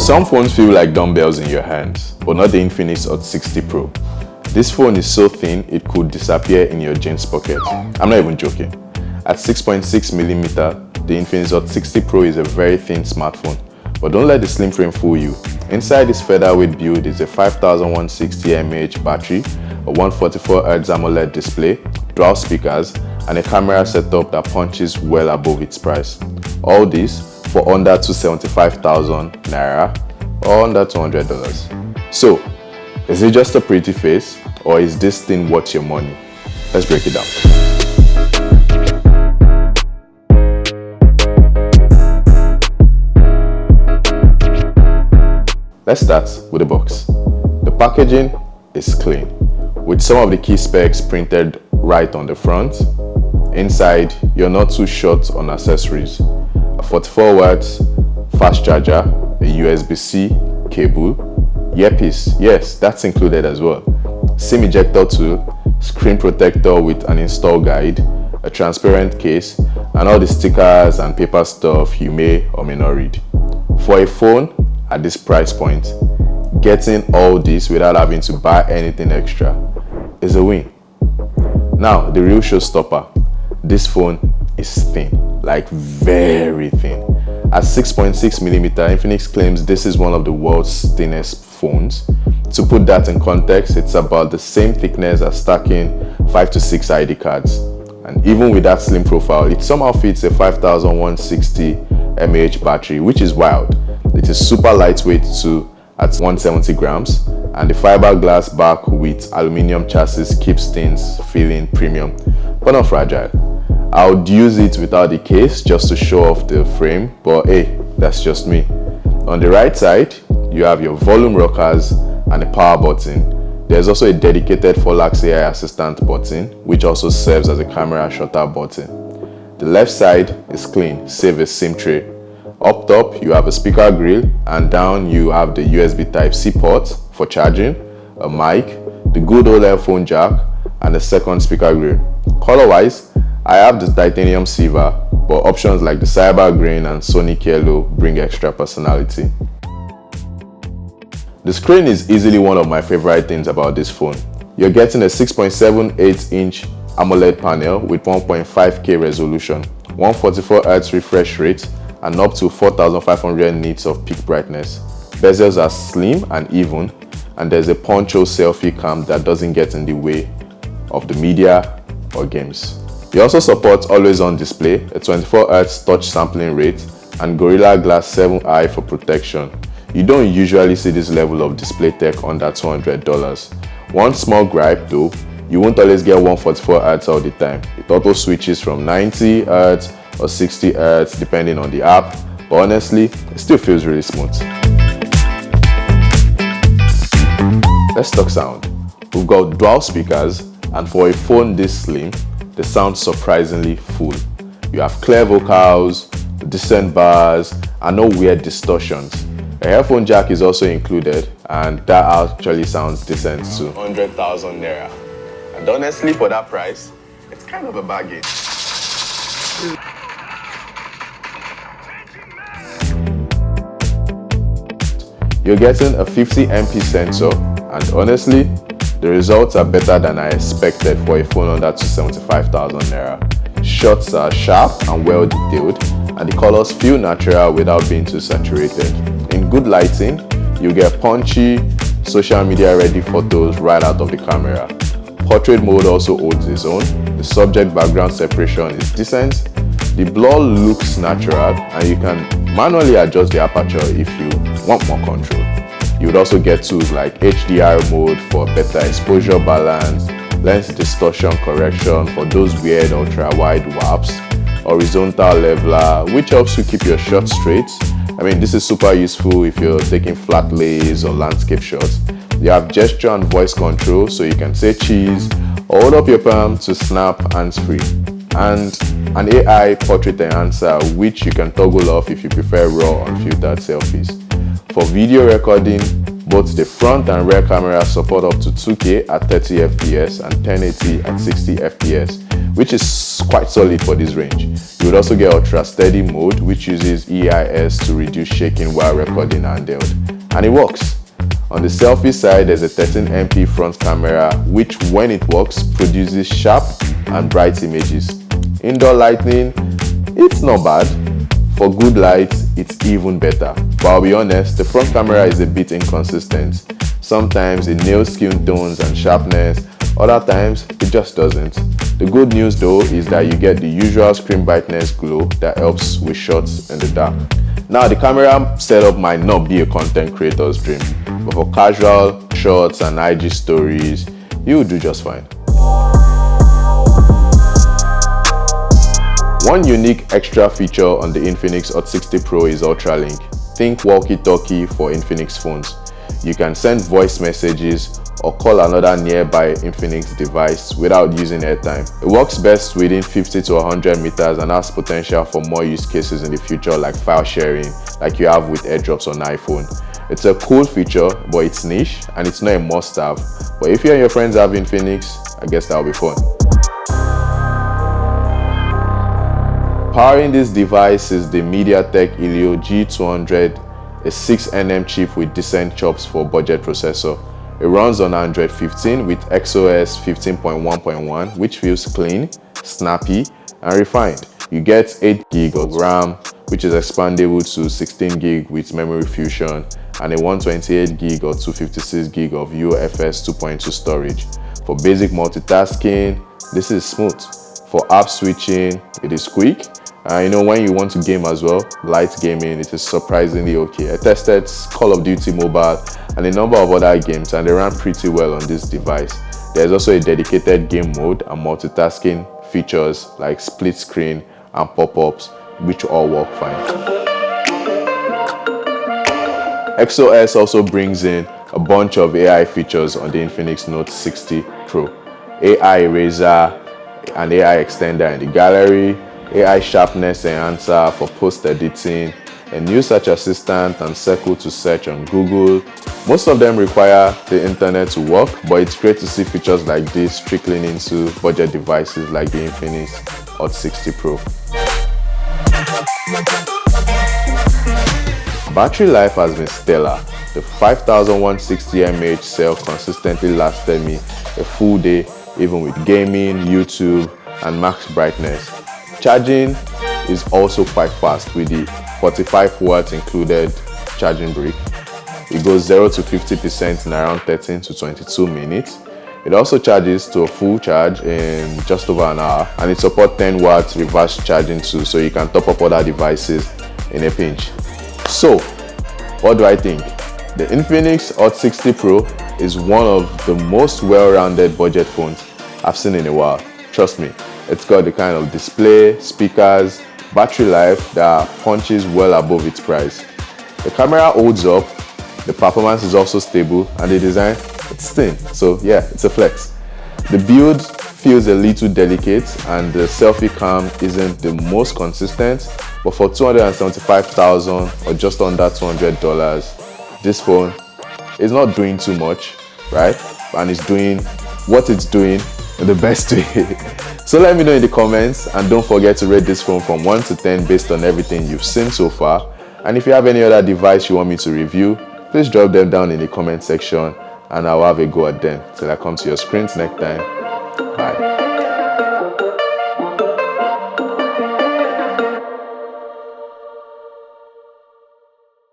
Some phones feel like dumbbells in your hands, but not the Infinix Hot 60 Pro. This phone is so thin it could disappear in your jeans pocket. I'm not even joking. At 6.6mm, the Infinix Hot 60 Pro is a very thin smartphone. But don't let the slim frame fool you. Inside this featherweight build is a 5160 mAh battery, a 144Hz AMOLED display, dual speakers, and a camera setup that punches well above its price. All this for under 275,000 naira or under $200. So, is it just a pretty face, or is this thing worth your money? Let's break it down. Let's start with the box. The packaging is clean, with some of the key specs printed right on the front. Inside, you're not too short on accessories. A 44 watts fast charger, a USB-C cable, earpiece, yes, that's included as well, SIM ejector tool, screen protector with an install guide, a transparent case, and all the stickers and paper stuff you may or may not read. For a phone at this price point, getting all this without having to buy anything extra is a win. Now, the real showstopper. This phone is thin, like very thin. At 6.6mm, Infinix claims this is one of the world's thinnest phones. To put that in context, it's about the same thickness as stacking 5 to 6 ID cards. And even with that slim profile, it somehow fits a 5160 mAh battery, which is wild. It is super lightweight too, at 170 grams, and the fiberglass back with aluminium chassis keeps things feeling premium, but not fragile. I would use it without the case just to show off the frame, but hey, that's just me. On the right side, you have your volume rockers and a power button. There's also a dedicated 4-lax AI assistant button, which also serves as a camera shutter button. The left side is clean, save a SIM tray. Up top, you have a speaker grill, and down you have the USB Type-C port for charging, a mic, the good old headphone jack, and a second speaker grill. Color-wise, I have the titanium silver, but options like the cyber green and Sony yellow bring extra personality. The screen is easily one of my favorite things about this phone. You're getting a 6.78-inch AMOLED panel with 1.5K resolution, 144Hz refresh rate, and up to 4500 nits of peak brightness. Bezels are slim and even, and there's a poncho selfie cam that doesn't get in the way of the media or games. It also supports always-on display, a 24Hz touch sampling rate, and Gorilla Glass 7i for protection. You don't usually see this level of display tech under $200. One small gripe though, you won't always get 144Hz all the time. It auto switches from 90Hz or 60Hz depending on the app, but honestly, it still feels really smooth. Let's talk sound. We've got dual speakers, and for a phone this slim, they sound surprisingly full. You have clear vocals, decent bass, and no weird distortions. A headphone jack is also included, and that actually sounds decent too. 100,000 naira. And honestly, for that price, it's kind of a bargain. You're getting a 50MP sensor, and honestly, the results are better than I expected for a phone under 275,000 naira. Shots are sharp and well detailed, and the colors feel natural without being too saturated. In good lighting, you get punchy, social media ready photos right out of the camera. Portrait mode also holds its own. The subject background separation is decent. The blur looks natural, and you can manually adjust the aperture if you want more control. You would also get tools like HDR mode for better exposure balance, lens distortion correction for those weird ultra-wide warps, horizontal leveler, which helps you keep your shots straight. I mean, this is super useful if you're taking flat lays or landscape shots. You have gesture and voice control, so you can say cheese or hold up your palm to snap hands-free. And an AI portrait enhancer, which you can toggle off if you prefer raw unfiltered selfies. For video recording, both the front and rear camera support up to 2K at 30 fps and 1080 at 60 fps, which is quite solid for this range. You would also get ultra steady mode, which uses EIS to reduce shaking while recording handheld, and it works. On the selfie side, there's a 13MP front camera, which when it works, produces sharp and bright images. Indoor lighting, it's not bad. For good light, it's even better. But I'll be honest, the front camera is a bit inconsistent. Sometimes it nails skin tones and sharpness, other times it just doesn't. The good news though is that you get the usual screen brightness glow that helps with shots in the dark. Now the camera setup might not be a content creator's dream, but for casual shots and IG stories, you will do just fine. One unique extra feature on the Infinix Hot 60 Pro is Ultralink. Think walkie-talkie for Infinix phones. You can send voice messages or call another nearby Infinix device without using airtime. It works best within 50 to 100 meters and has potential for more use cases in the future, like file sharing, like you have with AirDrops on iPhone. It's a cool feature, but it's niche and it's not a must-have. But if you and your friends have Infinix, I guess that'll be fun. Powering this device is the MediaTek Helio G200, a 6nm chip with decent chops for budget processor. It runs on Android 15 with XOS 15.1.1, which feels clean, snappy, and refined. You get 8GB of RAM, which is expandable to 16GB with memory fusion, and a 128GB or 256GB of UFS 2.2 storage. For basic multitasking, this is smooth. For app switching, it is quick. When you want to game as well, light gaming, it is surprisingly okay. I tested Call of Duty Mobile and a number of other games, and they ran pretty well on this device. There's also a dedicated game mode and multitasking features like split screen and pop-ups, which all work fine. XOS also brings in a bunch of AI features on the Infinix Note 60 Pro. AI Eraser, an AI extender in the gallery, AI sharpness enhancer for post-editing, a new search assistant, and circle to search on Google. Most of them require the internet to work, but it's great to see features like this trickling into budget devices like the Infinix Hot 60 Pro. Battery life has been stellar. The 5160 mAh cell consistently lasted me a full day, even with gaming, YouTube, and max brightness. Charging is also quite fast with the 45 watts included charging brick. It goes 0 to 50% in around 13 to 22 minutes. It also charges to a full charge in just over an hour, and it supports 10 watts reverse charging too, so you can top up other devices in a pinch. So, what do I think? The Infinix Hot 60 Pro is one of the most well-rounded budget phones I've seen in a while. Trust me. It's got the kind of display, speakers, battery life that punches well above its price. The camera holds up, the performance is also stable, and the design, it's thin. So yeah, it's a flex. The build feels a little delicate and the selfie cam isn't the most consistent, but for $275,000 or just under $200, this phone is not doing too much, right? And it's doing what it's doing in the best way. So let me know in the comments, and don't forget to rate this phone from 1 to 10 based on everything you've seen so far. And if you have any other device you want me to review, please drop them down in the comment section and I'll have a go at them till I come to your screens next time. Bye.